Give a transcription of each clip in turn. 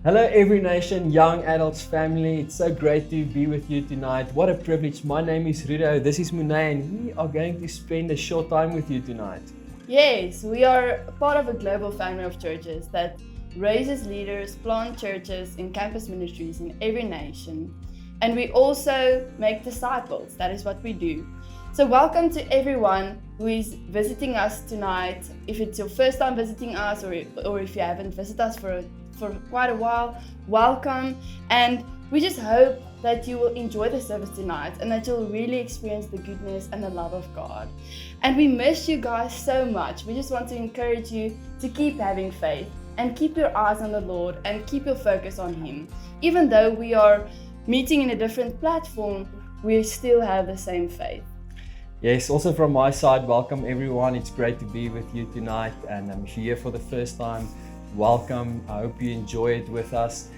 Hello, Every Nation, young adults, family. It's so great to be with you tonight. What a privilege. My name is Rudo. This is Munay, and we are going to spend a short time with you tonight. Yes, we are part of a global family of churches that raises leaders, plant churches in campus ministries in every nation. And we also make disciples. That is what we do. So welcome to everyone who is visiting us tonight. If it's your first time visiting us or if you haven't visited us for quite a while, welcome. And we just hope that you will enjoy the service tonight and that you'll really experience the goodness and the love of God. And we miss you guys so much. We just want to encourage you to keep having faith and keep your eyes on the Lord and keep your focus on Him. Even though we are meeting in a different platform, we still have the same faith. Yes, also from my side, welcome everyone. It's great to be with you tonight. And if you're here for the first time, welcome. I hope you enjoy it with us.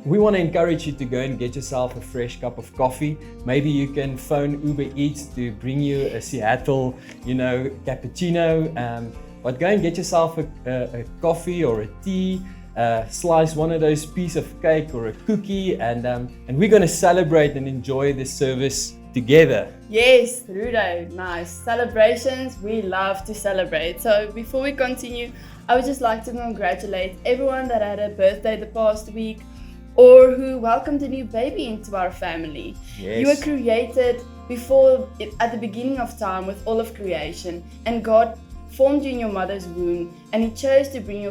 We want to encourage you to go and get yourself a fresh cup of coffee. Maybe you can phone Uber Eats to bring you a Seattle, cappuccino. But go and get yourself a coffee or a tea. Slice one of those pieces of cake or a cookie, and we're going to celebrate and enjoy this service together. Yes, Rudo, nice. Celebrations, we love to celebrate. So before we continue, I would just like to congratulate everyone that had a birthday the past week or who welcomed a new baby into our family. Yes. You were created at the beginning of time with all of creation, and God formed you in your mother's womb, and He chose to bring you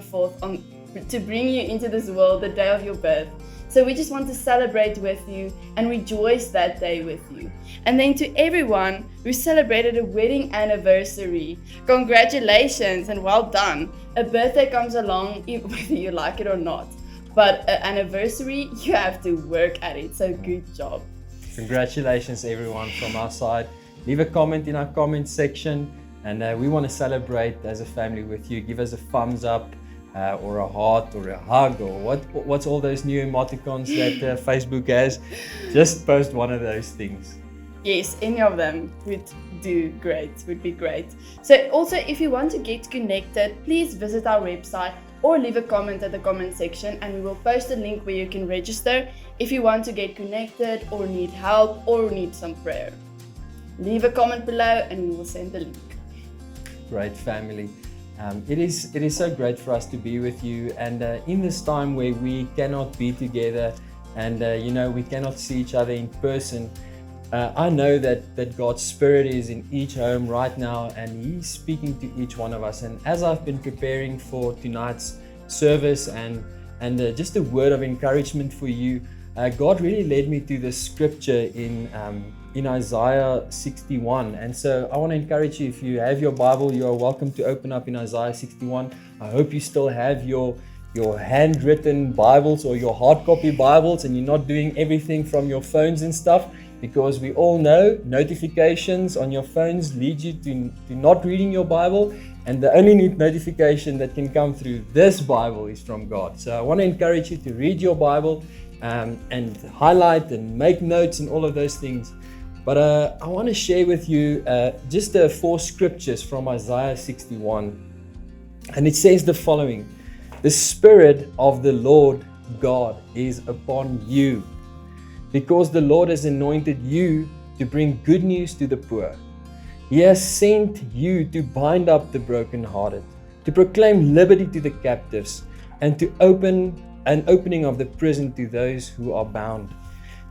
into this world the day of your birth. So we just want to celebrate with you and rejoice that day with you. And then to everyone who celebrated a wedding anniversary, congratulations and well done. A birthday comes along whether you like it or not. But an anniversary, you have to work at it. So good job. Congratulations everyone from our side. Leave a comment in our comment section, and we want to celebrate as a family with you. Give us a thumbs up. Or a heart or a hug or what's all those new emoticons that Facebook has. Just post one of those things. Yes, any of them would be great. So also, if you want to get connected, please visit our website or leave a comment at the comment section, and we will post a link where you can register if you want to get connected or need help or need some prayer. Leave a comment below and we will send the link. Great family. It is so great for us to be with you, and in this time where we cannot be together and we cannot see each other in person, I know that God's Spirit is in each home right now, and He's speaking to each one of us. And as I've been preparing for tonight's service and just a word of encouragement for you, God really led me to this scripture in Isaiah 61. And so I want to encourage you, if you have your Bible, you are welcome to open up in Isaiah 61. I hope you still have your handwritten Bibles or your hard copy Bibles, and you're not doing everything from your phones and stuff, because we all know notifications on your phones lead you to not reading your Bible, and the only notification that can come through this Bible is from God. So I want to encourage you to read your Bible and highlight and make notes and all of those things. But I want to share with you just 4 scriptures from Isaiah 61. And it says the following: "The Spirit of the Lord God is upon you, because the Lord has anointed you to bring good news to the poor. He has sent you to bind up the brokenhearted, to proclaim liberty to the captives, and to opening of the prison to those who are bound,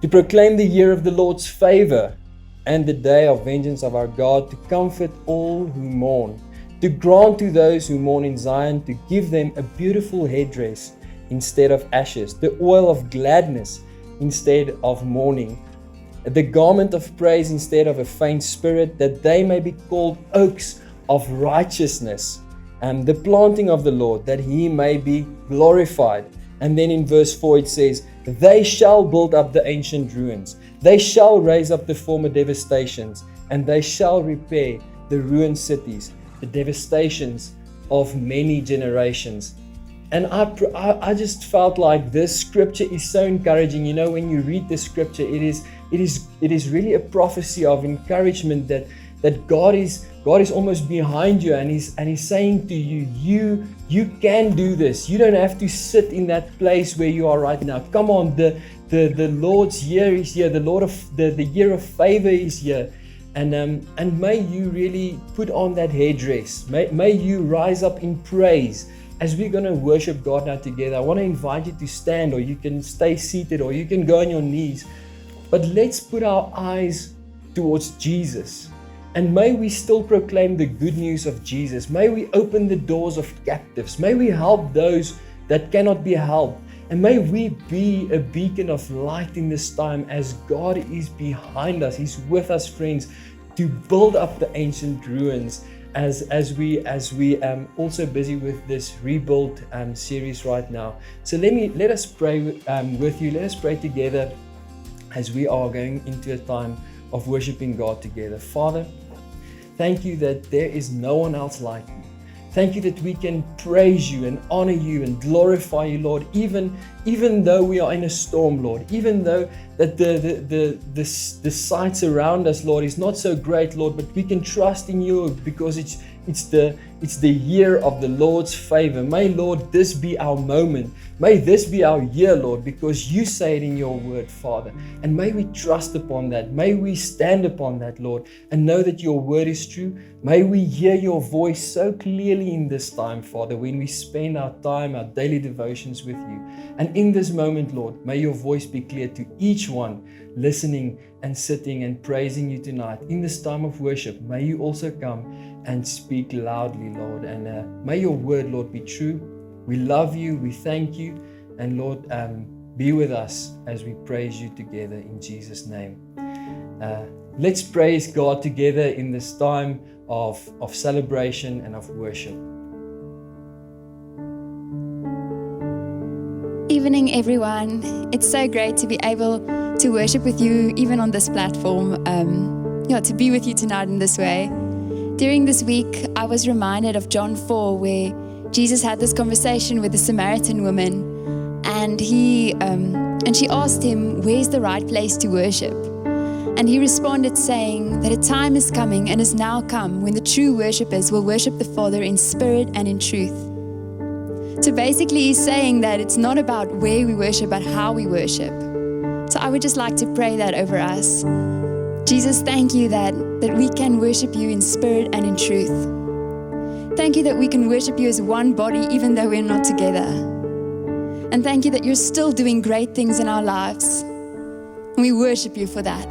to proclaim the year of the Lord's favor and the day of vengeance of our God, to comfort all who mourn, to grant to those who mourn in Zion, to give them a beautiful headdress instead of ashes, the oil of gladness instead of mourning, the garment of praise instead of a faint spirit, that they may be called oaks of righteousness, and the planting of the Lord, that He may be glorified." And then in verse 4 it says, "They shall build up the ancient ruins. They shall raise up the former devastations, and they shall repair the ruined cities, the devastations of many generations." And I just felt like this scripture is so encouraging. When you read this scripture, it is really a prophecy of encouragement that God is almost behind you, and He's saying to you, you can do this. You don't have to sit in that place where you are right now. Come on, the Lord's year is here. The year of favor is here. And may you really put on that headdress. May you rise up in praise as we're going to worship God now together. I want to invite you to stand, or you can stay seated, or you can go on your knees. But let's put our eyes towards Jesus. And may we still proclaim the good news of Jesus. May we open the doors of captives. May we help those that cannot be helped. And may we be a beacon of light in this time as God is behind us. He's with us, friends, to build up the ancient ruins as we also busy with this rebuild series right now. So let us pray with you. Let us pray together as we are going into a time of worshiping God together. Father, thank you that there is no one else like you. Thank you that we can praise you and honor you and glorify you, Lord, even though we are in a storm, Lord, even though that the sights around us, Lord, is not so great, Lord, but we can trust in you because it's the year of the Lord's favor. May, Lord, this be our moment. May this be our year, Lord, because you say it in your word, Father. And may we trust upon that. May we stand upon that, Lord, and know that your word is true. May we hear your voice so clearly in this time, Father, when we spend our time, our daily devotions with you. And in this moment, Lord, may your voice be clear to each one listening and sitting and praising you tonight. In this time of worship, may you also come and speak loudly, Lord. And may your word, Lord, be true. We love you. We thank you. And Lord, be with us as we praise you together in Jesus' name. Let's praise God together in this time of celebration and of worship. Evening, everyone. It's so great to be able to worship with you, even on this platform. To be with you tonight in this way. During this week, I was reminded of John 4, where Jesus had this conversation with the Samaritan woman, and she asked him, "Where's the right place to worship?" And he responded saying that a time is coming and has now come when the true worshippers will worship the Father in spirit and in truth. So basically, he's saying that it's not about where we worship, but how we worship. So I would just like to pray that over us. Jesus, thank you that we can worship you in spirit and in truth. Thank you that we can worship you as one body, even though we're not together. And thank you that you're still doing great things in our lives. And we worship you for that.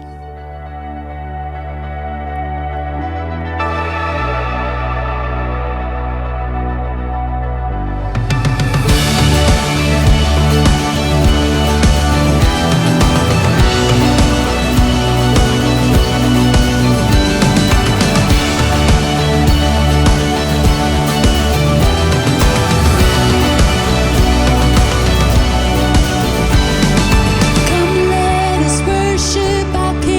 Come, let us worship our King.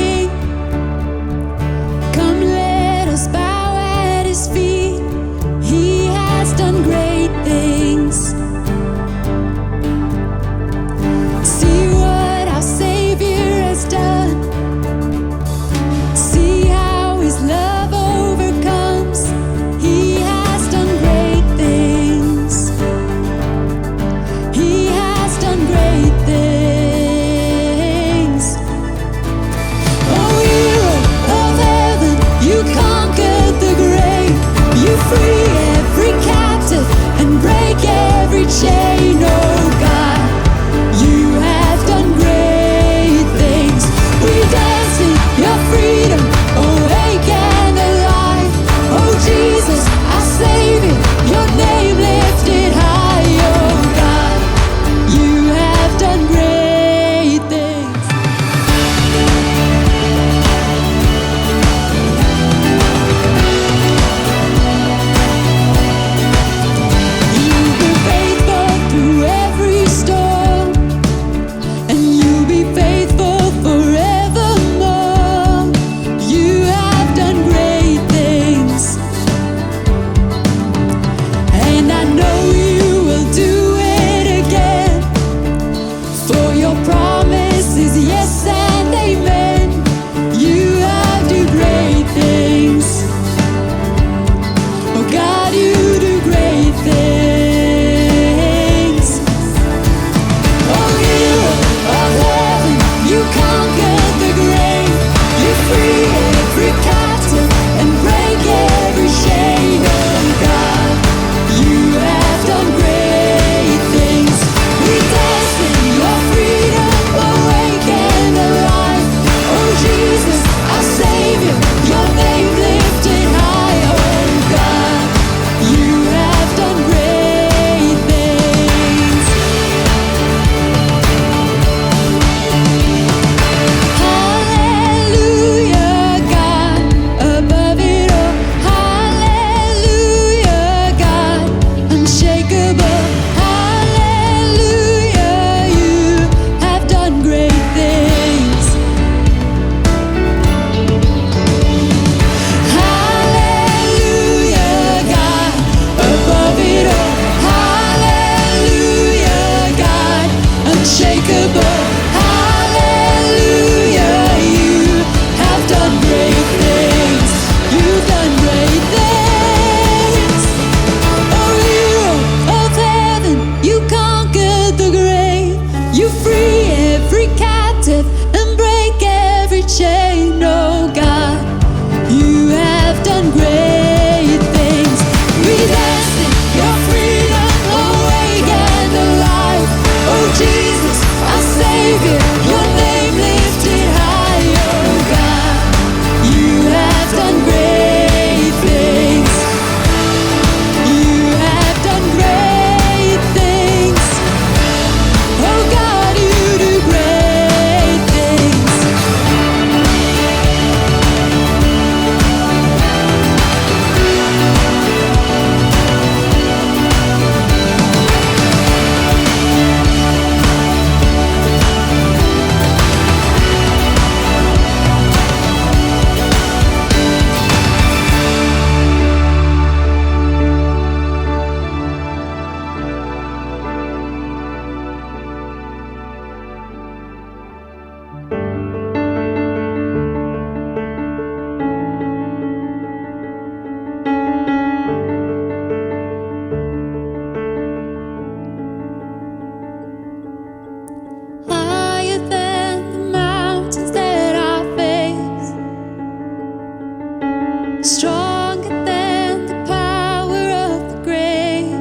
stronger than the power of the grave,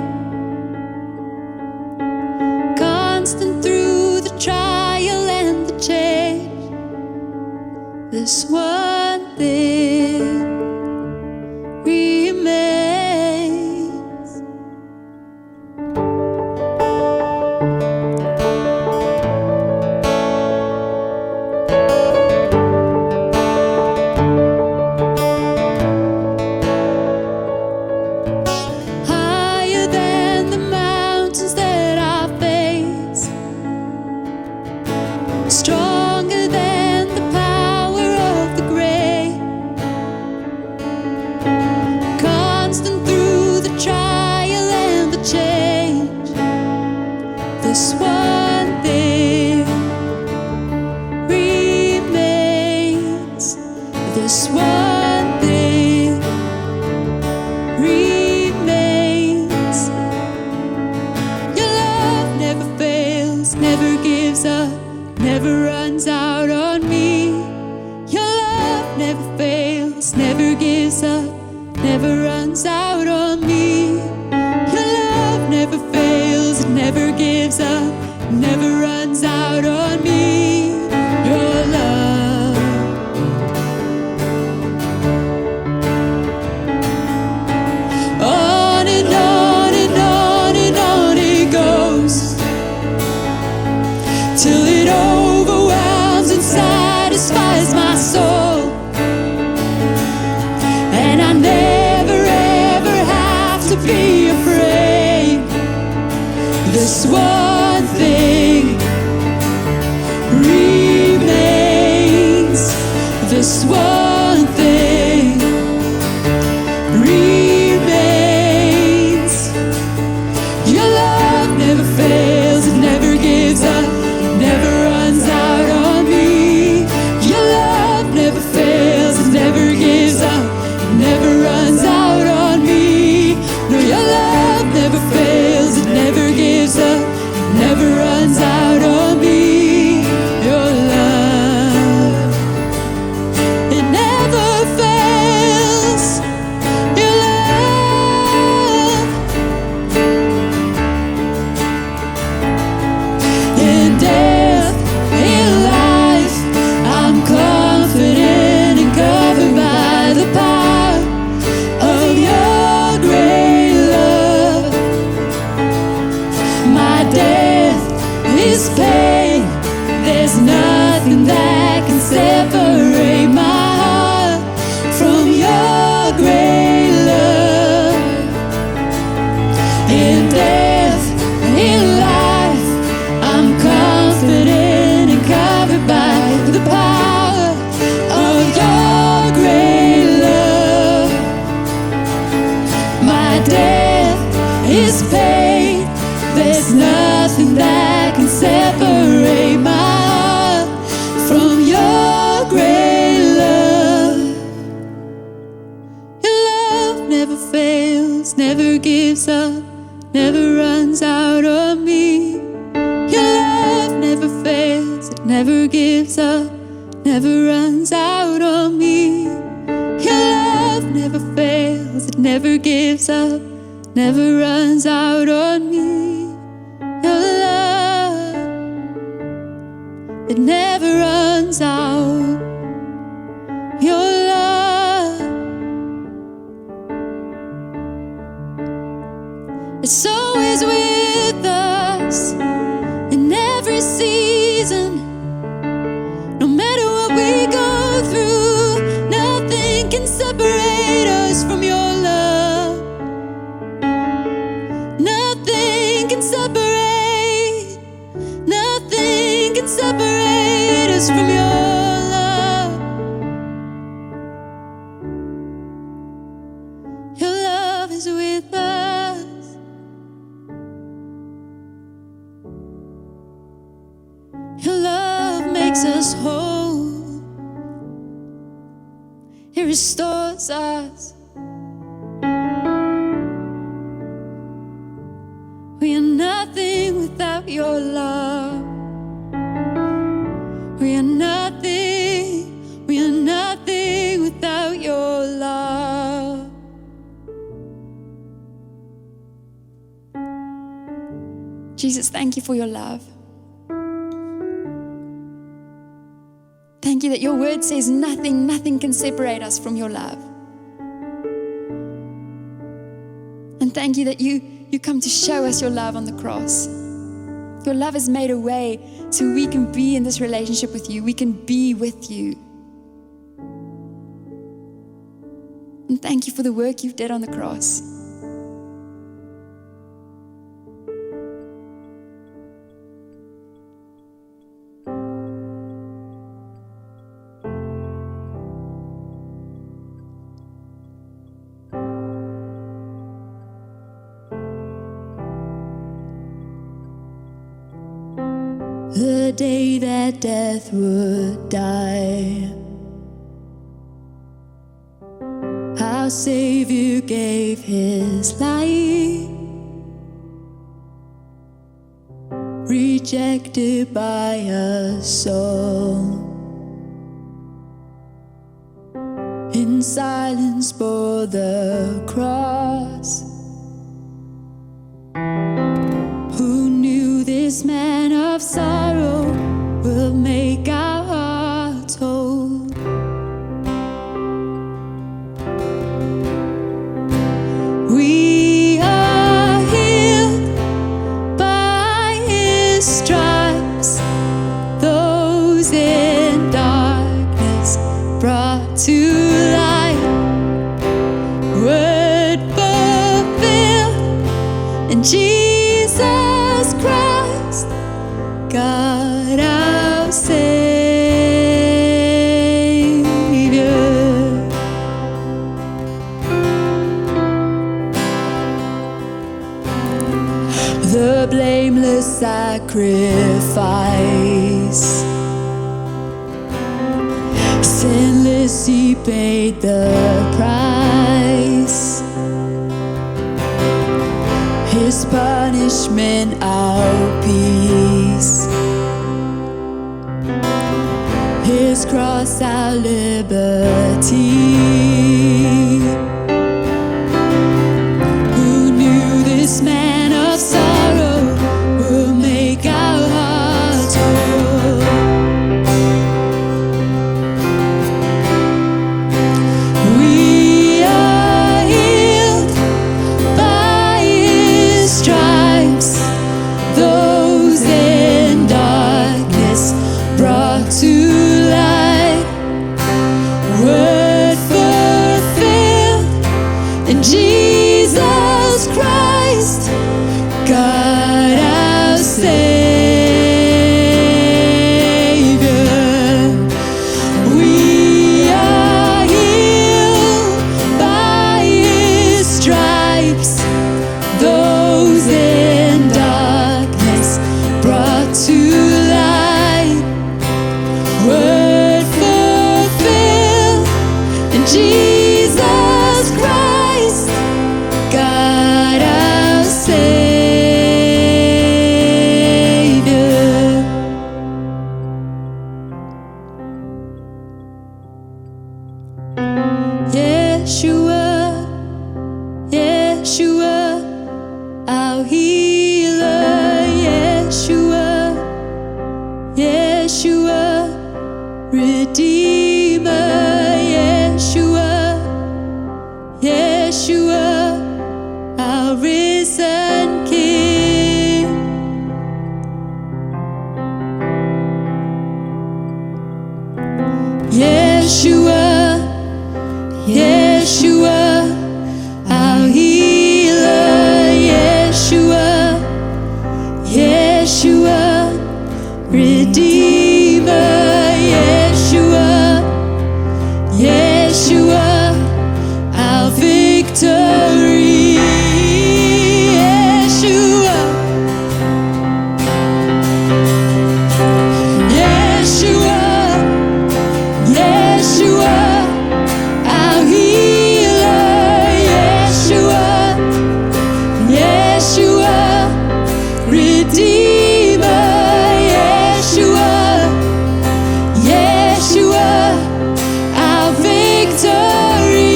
constant through the trial and the change. This one thing remains. Higher than the mountains that I face, stronger than the power of the grave, constant through the trial and the change. This one thing remains. This one thing remains. Your love never fails, never gives up, never runs out on me. Your love never fails, never gives up, never runs out on me. Your love never fails, it never gives up, never runs out on me. Your love. On and on and on and on it goes, till it overwhelms and satisfies my soul. And I never ever have to be afraid. This one thing remains. This one thing remains. Your love never fails, it never gives up, never runs out on me. Your love never fails, it never gives up, never runs out on me. No, your love never fails, it never gives up, never runs out on me. Your love, it never fails. Your love. In death, in life, I'm confident and covered by the power of your great love. My death is pain. There's nothing that can separate my heart from your great love. In death, in life, I'm confident and covered by the power of your great love. My death is pain. There's nothing that can separate my heart from your great love. Your love never fails, never gives up, never runs out on me. Your love never fails, it never gives up, never runs out on me. Your love never fails, it never gives up, never runs out on me. Your love, it never runs out. Your love, it's always with us in every season. No matter what we go through, nothing can separate us from your love. Nothing can separate, nothing can separate us from your love. Your love is with us. Your love makes us whole. It restores us. We are nothing without your love. We are nothing without your love. Jesus, thank you for your love. Thank you that your word says nothing can separate us from your love. And thank you that you come to show us your love on the cross. Your love has made a way so we can be in this relationship with you. We can be with you. And thank you for the work you've did on the cross. The day that death would die, our Savior gave His life, rejected by us all. In silence bore the cross. Who knew this man of sorrow will make our hearts whole? We are healed by His stripes, those in darkness brought to light, word fulfilled in Jesus Christ, God our Savior. The blameless sacrifice, sinless He paid the price. His punishment, our peace. His cross, our liberty. Who knew this man of sorrow will make our hearts whole? We are healed by His stripes, those in darkness brought to light, word fulfilled in Jesus Christ, God our Savior. We are healed by His stripes, those in darkness brought to light, word fulfilled in Jesus Christ, God our Savior. Yeshua, Yeshua, our healer. Yeshua, Yeshua, Redeemer. Yeshua, Yeshua, our risen King. Yeshua, Yeshua, our healer. Yeshua, Yeshua, Redeemer. Yeshua, Yeshua, our victory. Yeshua, Yeshua, Yeshua, our healer. Yeshua, Yeshua, Redeemer. Yeshua, Yeshua, our victory.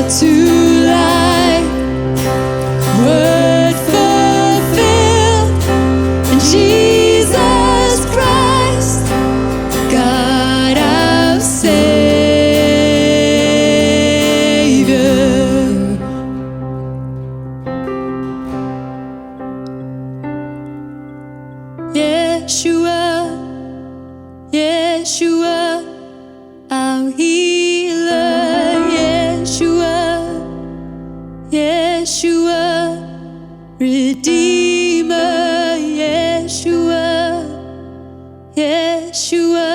to life. Word fulfilled in Jesus Christ, God our Savior. Yeshua, Yeshua, our healer. Yeshua, Yeshua, Redeemer. Yeshua, Yeshua,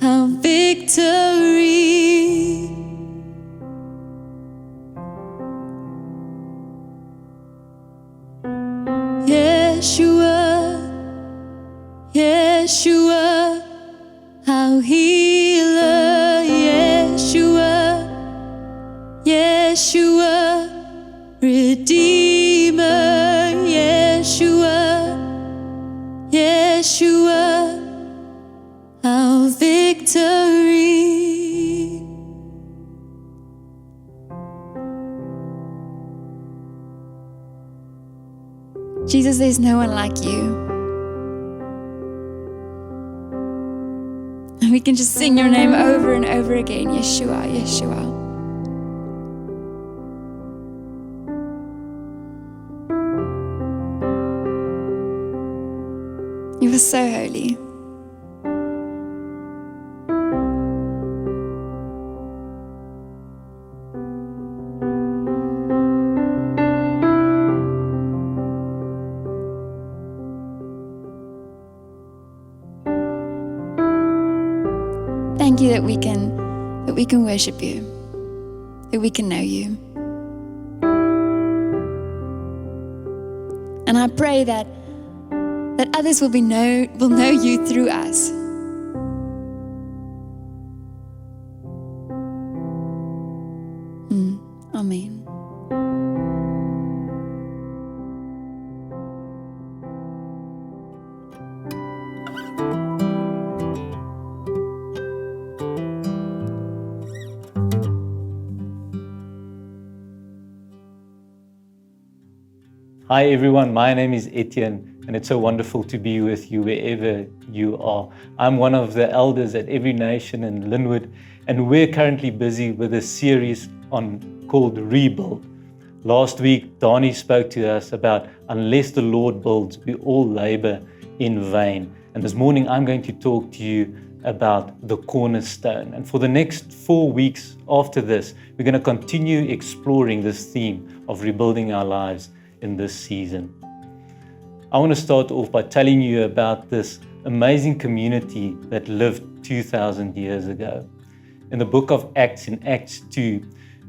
our victory. Yeshua, Yeshua, our healer. Yeshua, Yeshua, Redeemer. Yeshua, Yeshua, our victory. Jesus, there's no one like you. And we can just sing your name over and over again. Yeshua, Yeshua. You are so holy. Thank you that we can worship you, that we can know you. And I pray that others will know you through us. Amen. Hi everyone, my name is Etienne and it's so wonderful to be with you wherever you are. I'm one of the elders at Every Nation in Lynnwood, and we're currently busy with a series called Rebuild. Last week, Donnie spoke to us about unless the Lord builds, we all labor in vain. And this morning I'm going to talk to you about the cornerstone. And for the next 4 weeks after this, we're going to continue exploring this theme of rebuilding our lives in this season. I want to start off by telling you about this amazing community that lived 2,000 years ago. In the book of Acts, in Acts 2,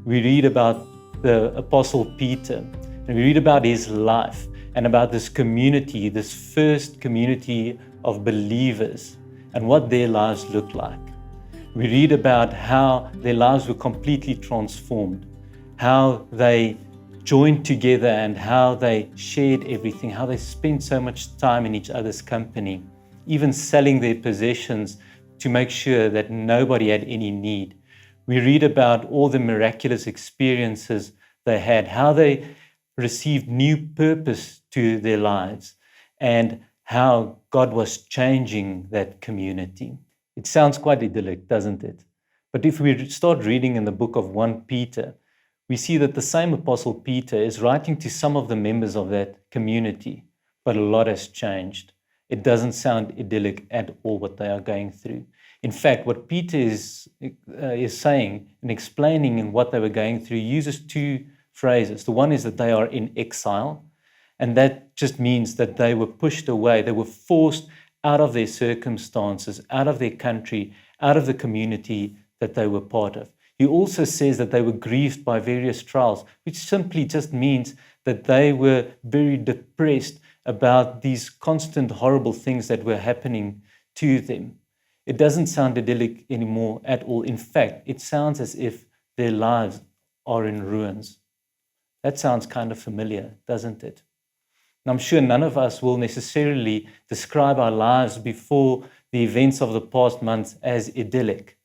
we read about the Apostle Peter, and we read about his life and about this community, this first community of believers, and what their lives looked like. We read about how their lives were completely transformed, how they joined together and how they shared everything, how they spent so much time in each other's company, even selling their possessions to make sure that nobody had any need. We read about all the miraculous experiences they had, how they received new purpose to their lives, and how God was changing that community. It sounds quite idyllic, doesn't it? But if we start reading in the book of 1 Peter, we see that the same Apostle Peter is writing to some of the members of that community, but a lot has changed. It doesn't sound idyllic at all what they are going through. In fact, what Peter is saying and explaining in what they were going through uses two phrases. The one is that they are in exile, and that just means that they were pushed away. They were forced out of their circumstances, out of their country, out of the community that they were part of. He also says that they were grieved by various trials, which simply just means that they were very depressed about these constant horrible things that were happening to them. It doesn't sound idyllic anymore at all. In fact, it sounds as if their lives are in ruins. That sounds kind of familiar, doesn't it? And I'm sure none of us will necessarily describe our lives before the events of the past months as idyllic.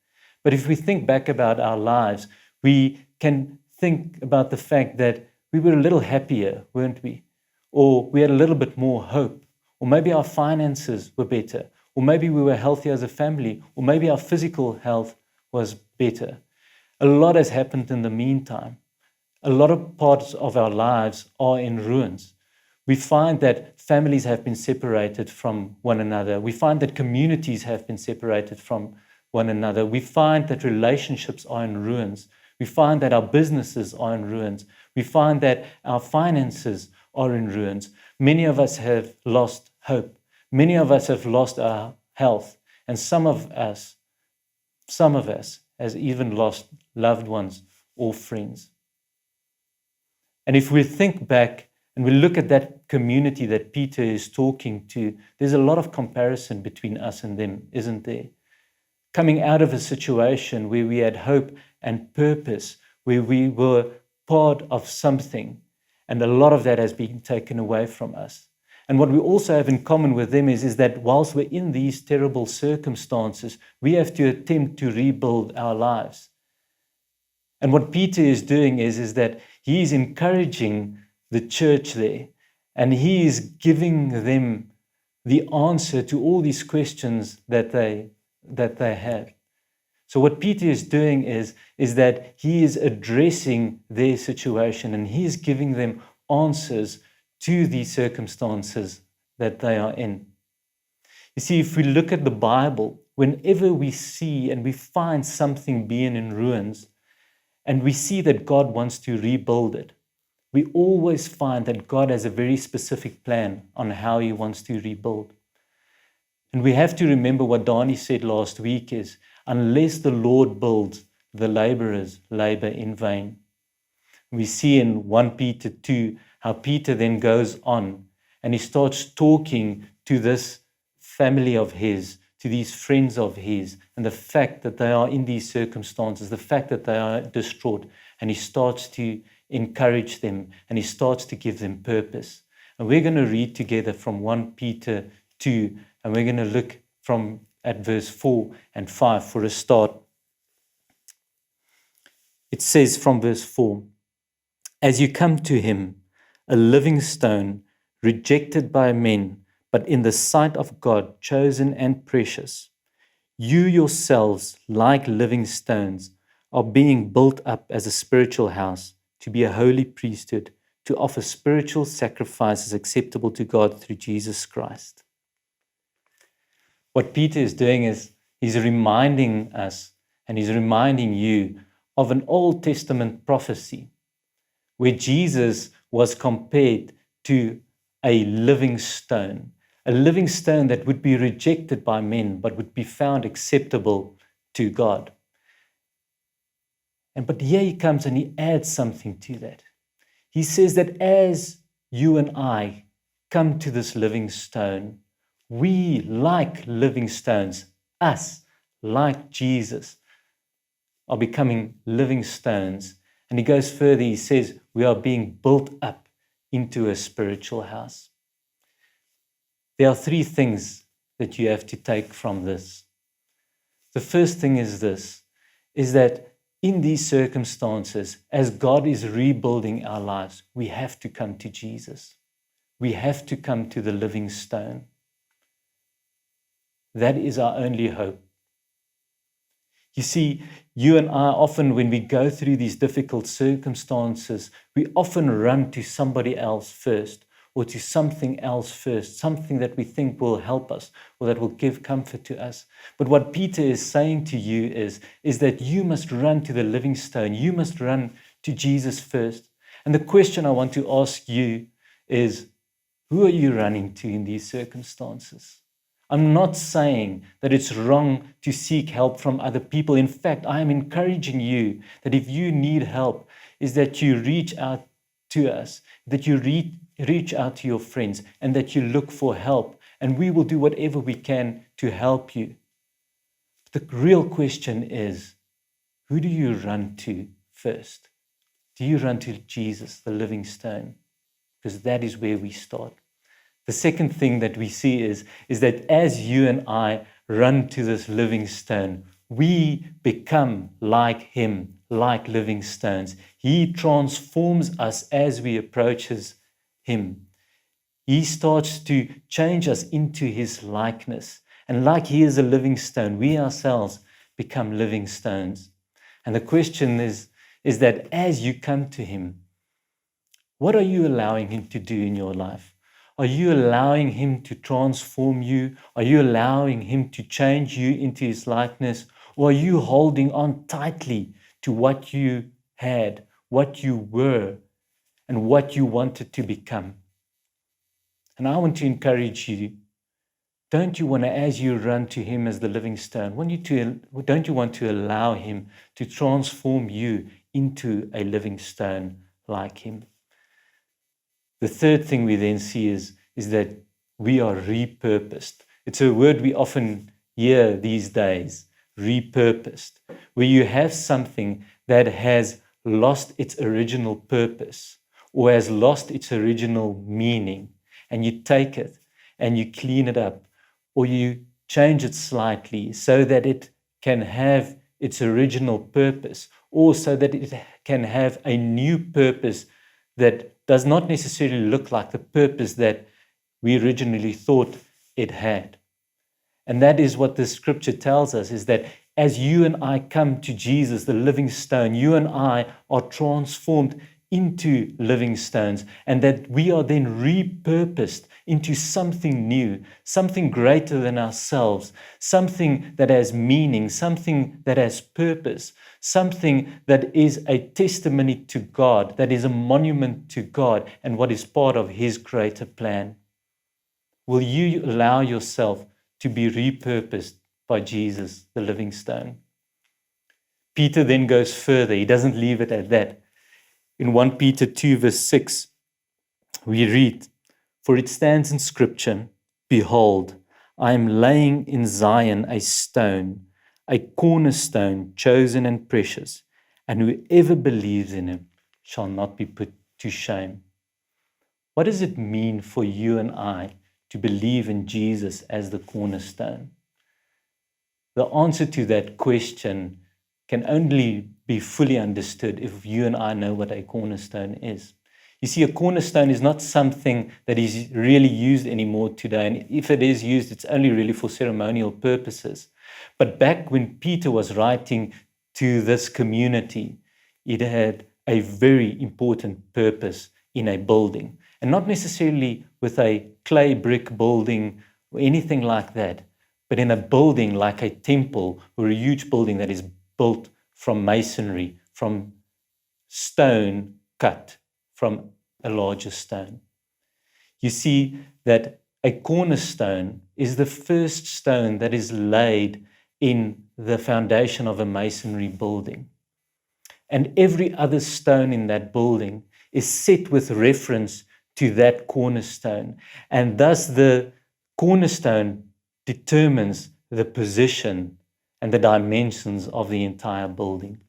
But if we think back about our lives, we can think about the fact that we were a little happier, weren't we? Or we had a little bit more hope. Or maybe our finances were better. Or maybe we were healthier as a family. Or maybe our physical health was better. A lot has happened in the meantime. A lot of parts of our lives are in ruins. We find that families have been separated from one another. We find that communities have been separated from one another. We find that relationships are in ruins. We find that our businesses are in ruins. We find that our finances are in ruins. Many of us have lost hope. Many of us have lost our health. And some of us has even lost loved ones or friends. And if we think back and we look at that community that Peter is talking to, there's a lot of comparison between us and them, isn't there? Coming out of a situation where we had hope and purpose, where we were part of something, and a lot of that has been taken away from us. And what we also have in common with them is that whilst we're in these terrible circumstances, we have to attempt to rebuild our lives. And what Peter is doing is that he is encouraging the church there, and he is giving them the answer to all these questions that they have. So what Peter is doing is that he is addressing their situation, and he is giving them answers to these circumstances that they are in. You see, if we look at the Bible, whenever we see and we find something being in ruins, and we see that God wants to rebuild it, we always find that God has a very specific plan on how he wants to rebuild. And we have to remember what Dani said last week is, unless the Lord builds, the laborers labor in vain. We see in 1 Peter 2 how Peter then goes on and he starts talking to this family of his, to these friends of his, and the fact that they are in these circumstances, the fact that they are distraught, and he starts to encourage them and he starts to give them purpose. And we're going to read together from 1 Peter 2, and we're going to look from at verse 4 and 5 for a start. It says from verse 4, "As you come to him, a living stone, rejected by men, but in the sight of God, chosen and precious, you yourselves, like living stones, are being built up as a spiritual house, to be a holy priesthood, to offer spiritual sacrifices acceptable to God through Jesus Christ." What Peter is doing is he's reminding us and he's reminding you of an Old Testament prophecy where Jesus was compared to a living stone that would be rejected by men but would be found acceptable to God. But here he comes and he adds something to that. He says that as you and I come to this living stone, we, like living stones, us, like Jesus, are becoming living stones. And he goes further, he says, we are being built up into a spiritual house. There are three things that you have to take from this. The first thing is this, is that in these circumstances, as God is rebuilding our lives, we have to come to Jesus. We have to come to the living stone. That is our only hope. You see, you and I often, when we go through these difficult circumstances, we often run to somebody else first, or to something else first, something that we think will help us or that will give comfort to us. But what Peter is saying to you is that you must run to the living stone. You must run to Jesus first. And the question I want to ask you is, who are you running to in these circumstances? I'm not saying that it's wrong to seek help from other people. In fact, I am encouraging you that if you need help, is that you reach out to us, that you reach out to your friends, and that you look for help, and we will do whatever we can to help you. The real question is, who do you run to first? Do you run to Jesus, the living stone? Because that is where we start. The second thing that we see is that as you and I run to this living stone, we become like him, like living stones. He transforms us as we approach him. He starts to change us into his likeness. And like he is a living stone, we ourselves become living stones. And the question is that as you come to him, what are you allowing him to do in your life? Are you allowing him to transform you? Are you allowing him to change you into his likeness? Or are you holding on tightly to what you had, what you were, and what you wanted to become? And I want to encourage you, don't you want to, as you run to him as the living stone, don't you want to allow him to transform you into a living stone like him? The third thing we then see is that we are repurposed. It's a word we often hear these days, repurposed, where you have something that has lost its original purpose or has lost its original meaning, and you take it and you clean it up or you change it slightly so that it can have its original purpose, or so that it can have a new purpose that does not necessarily look like the purpose that we originally thought it had. And that is what the scripture tells us, is that as you and I come to Jesus, the living stone, you and I are transformed into living stones, and that we are then repurposed into something new, something greater than ourselves, something that has meaning, something that has purpose, something that is a testimony to God, that is a monument to God and what is part of his greater plan. Will you allow yourself to be repurposed by Jesus, the living stone? Peter then goes further. He doesn't leave it at that. In 1 Peter 2 verse 6, we read, "For it stands in Scripture, Behold, I am laying in Zion a stone, a cornerstone, chosen and precious, and whoever believes in him shall not be put to shame." What does it mean for you and I to believe in Jesus as the cornerstone? The answer to that question can only be fully understood if you and I know what a cornerstone is. You see, a cornerstone is not something that is really used anymore today. And if it is used, it's only really for ceremonial purposes. But back when Peter was writing to this community, it had a very important purpose in a building. And not necessarily with a clay brick building or anything like that, but in a building like a temple or a huge building that is built from masonry, from stone cut from a larger stone. You see that a cornerstone is the first stone that is laid in the foundation of a masonry building. And every other stone in that building is set with reference to that cornerstone. And thus the cornerstone determines the position and the dimensions of the entire building.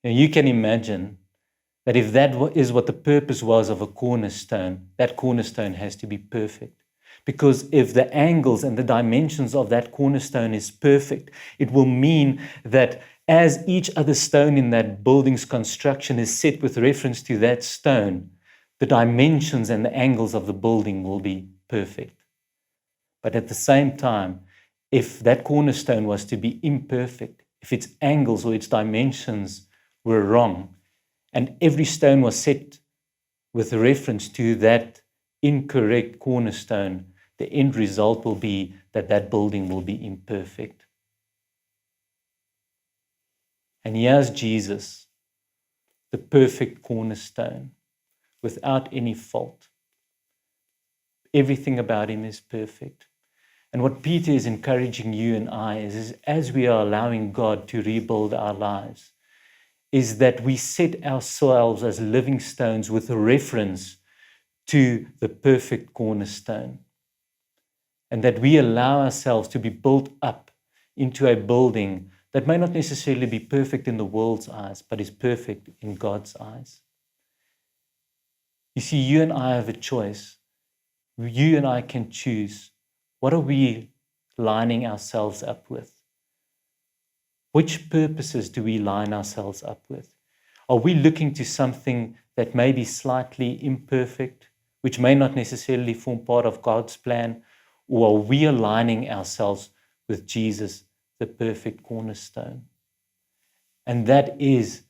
Now you can imagine that if that is what the purpose was of a cornerstone, that cornerstone has to be perfect. Because if the angles and the dimensions of that cornerstone is perfect, it will mean that as each other stone in that building's construction is set with reference to that stone, the dimensions and the angles of the building will be perfect. But at the same time, if that cornerstone was to be imperfect, if its angles or its dimensions were wrong, and every stone was set with reference to that incorrect cornerstone, the end result will be that that building will be imperfect. And here's Jesus, the perfect cornerstone, without any fault. Everything about him is perfect. And what Peter is encouraging you and I is as we are allowing God to rebuild our lives, is that we set ourselves as living stones with a reference to the perfect cornerstone. And that we allow ourselves to be built up into a building that may not necessarily be perfect in the world's eyes, but is perfect in God's eyes. You see, you and I have a choice. You and I can choose. What are we lining ourselves up with? Which purposes do we line ourselves up with? Are we looking to something that may be slightly imperfect, which may not necessarily form part of God's plan? Or are we aligning ourselves with Jesus, the perfect cornerstone? And that is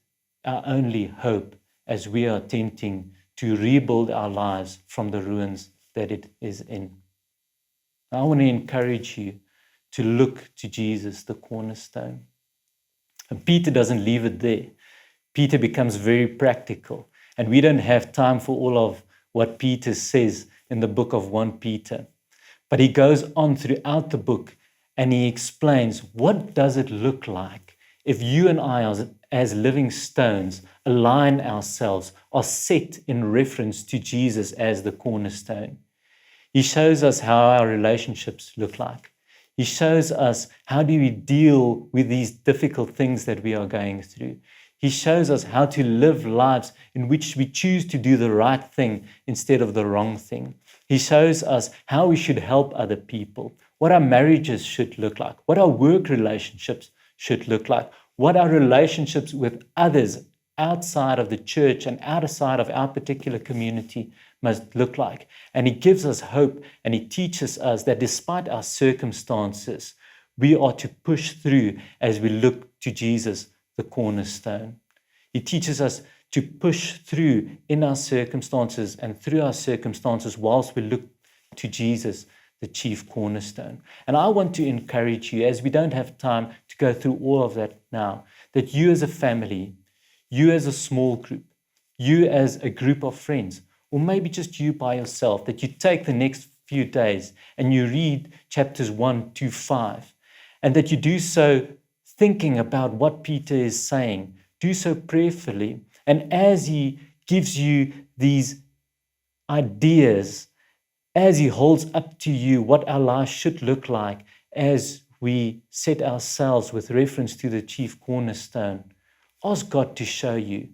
our only hope as we are attempting to rebuild our lives from the ruins that it is in. I want to encourage you to look to Jesus, the cornerstone. And Peter doesn't leave it there. Peter becomes very practical. And we don't have time for all of what Peter says in the book of 1 Peter. But he goes on throughout the book and he explains, what does it look like if you and I, as living stones, align ourselves, are set in reference to Jesus as the cornerstone? He shows us how our relationships look like. He shows us how do we deal with these difficult things that we are going through. He shows us how to live lives in which we choose to do the right thing instead of the wrong thing. He shows us how we should help other people, what our marriages should look like, what our work relationships should look like, what our relationships with others outside of the church and outside of our particular community must look like. And he gives us hope, and he teaches us that despite our circumstances, we are to push through as we look to Jesus, the cornerstone. He teaches us to push through in our circumstances and through our circumstances whilst we look to Jesus, the chief cornerstone. And I want to encourage you, as we don't have time to go through all of that now, that you as a family, you as a small group, you as a group of friends, or maybe just you by yourself, that you take the next few days and you read chapters 1 to 5, and that you do so thinking about what Peter is saying. Do so prayerfully. And as he gives you these ideas, as he holds up to you what our lives should look like as we set ourselves with reference to the chief cornerstone, ask God to show you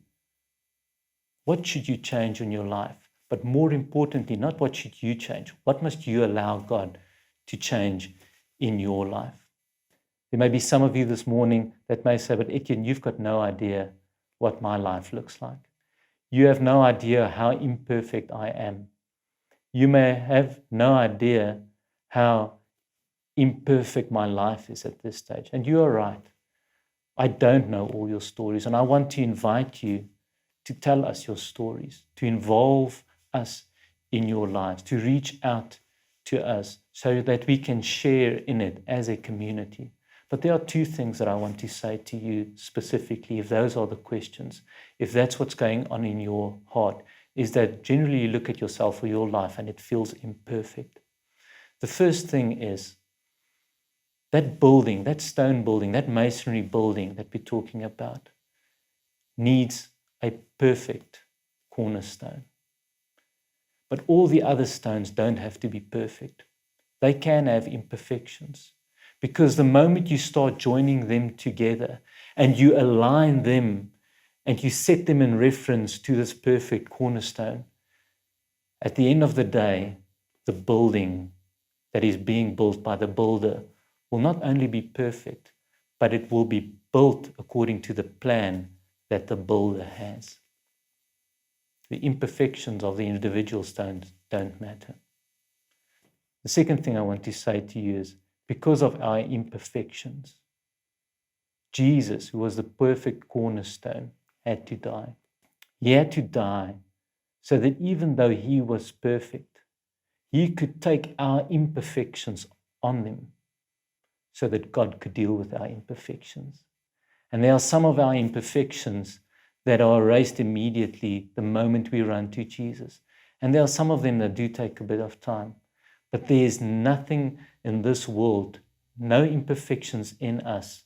what should you change in your life. But more importantly, not what should you change, what must you allow God to change in your life. There may be some of you this morning that may say, but Etienne, you've got no idea what my life looks like. You have no idea how imperfect I am. You may have no idea how imperfect my life is at this stage. And you are right. I don't know all your stories. And I want to invite you to tell us your stories, to involve us in your lives, to reach out to us so that we can share in it as a community. But there are two things that I want to say to you specifically, if those are the questions, if that's what's going on in your heart, is that generally you look at yourself or your life and it feels imperfect. The first thing is that building, that stone building, that masonry building that we're talking about needs a perfect cornerstone. But all the other stones don't have to be perfect. They can have imperfections. Because the moment you start joining them together and you align them and you set them in reference to this perfect cornerstone, at the end of the day, the building that is being built by the builder will not only be perfect, but it will be built according to the plan that the builder has. The imperfections of the individual stones don't matter. The second thing I want to say to you is, because of our imperfections, Jesus, who was the perfect cornerstone, had to die. He had to die so that even though he was perfect, he could take our imperfections on him so that God could deal with our imperfections. And there are some of our imperfections that are erased immediately the moment we run to Jesus. And there are some of them that do take a bit of time. But there is nothing in this world, no imperfections in us,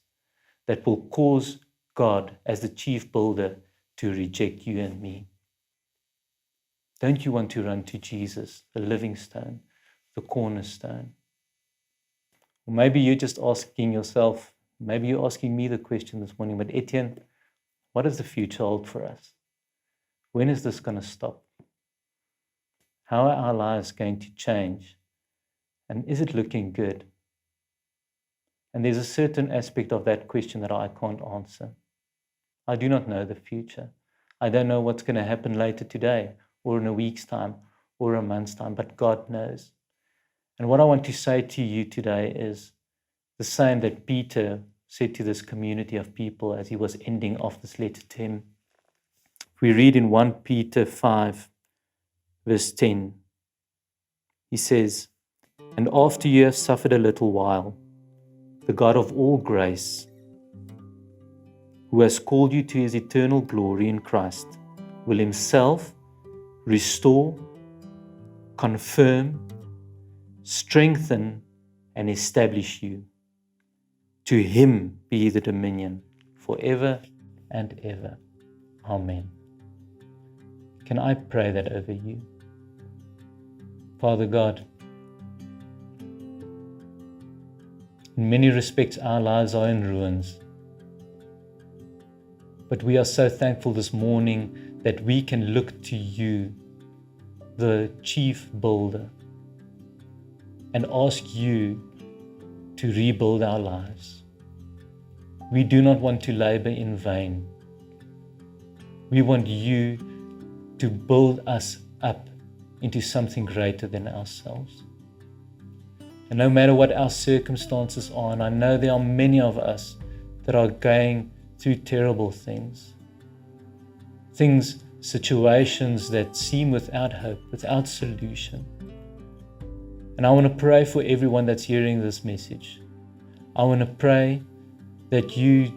that will cause God, as the chief builder, to reject you and me. Don't you want to run to Jesus, the living stone, the cornerstone? Or maybe you're just asking yourself, maybe you're asking me the question this morning, but Etienne, what does the future hold for us? When is this going to stop? How are our lives going to change? And is it looking good? And there's a certain aspect of that question that I can't answer. I do not know the future. I don't know what's going to happen later today, or in a week's time, or a month's time, but God knows. And what I want to say to you today is the same that Peter said to this community of people as he was ending off this letter to him. We read in 1 Peter 5, verse 10, he says, "And after you have suffered a little while, the God of all grace, who has called you to his eternal glory in Christ, will himself restore, confirm, strengthen, and establish you. To him be the dominion forever and ever. Amen." Can I pray that over you? Father God, in many respects our lives are in ruins. But we are so thankful this morning that we can look to you, the chief builder, and ask you to rebuild our lives. We do not want to labor in vain. We want you to build us up into something greater than ourselves. And no matter what our circumstances are, and I know there are many of us that are going through terrible things, situations that seem without hope, without solution. And I want to pray for everyone that's hearing this message. I want to pray that you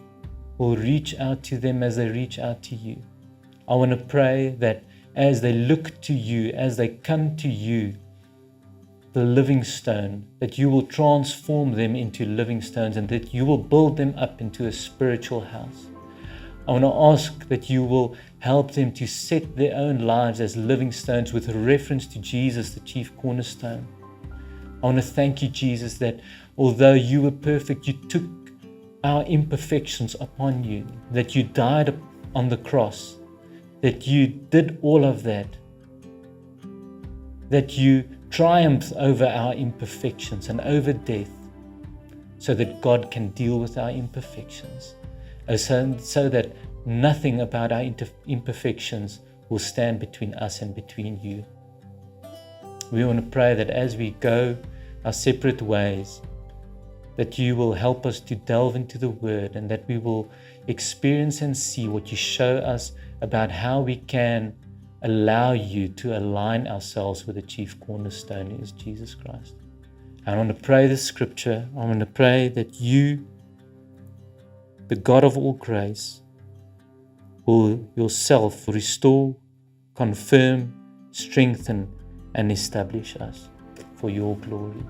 will reach out to them as they reach out to you. I want to pray that as they look to you, as they come to you, the living stone, that you will transform them into living stones and that you will build them up into a spiritual house. I want to ask that you will help them to set their own lives as living stones with reference to Jesus, the chief cornerstone. I want to thank you, Jesus, that although you were perfect, you took our imperfections upon you, that you died on the cross, that you did all of that you triumphed over our imperfections and over death, so that God can deal with our imperfections, so that nothing about our imperfections will stand between us and between you. We want to pray that as we go our separate ways, that you will help us to delve into the Word and that we will experience and see what you show us about how we can allow you to align ourselves with the chief cornerstone, who is Jesus Christ. I want to pray this scripture. I want to pray that you, the God of all grace, will yourself restore, confirm, strengthen, and establish us for your glory.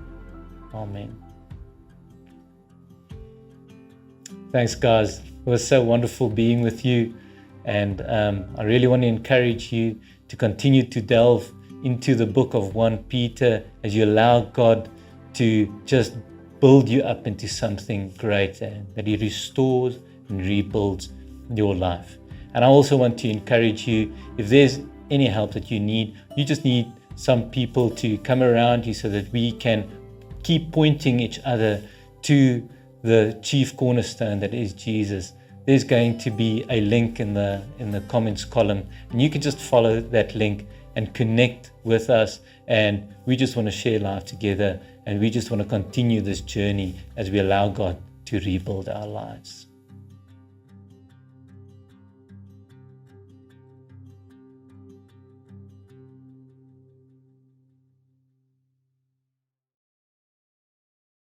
Amen. Thanks, guys. It was so wonderful being with you. And I really want to encourage you to continue to delve into the book of 1 Peter as you allow God to just build you up into something greater, that He restores and rebuilds your life. And I also want to encourage you, if there's any help that you need, you just need some people to come around you so that we can keep pointing each other to the chief cornerstone that is Jesus. There's going to be a link in the comments column, and you can just follow that link and connect with us. And we just want to share life together, and we just want to continue this journey as we allow God to rebuild our lives.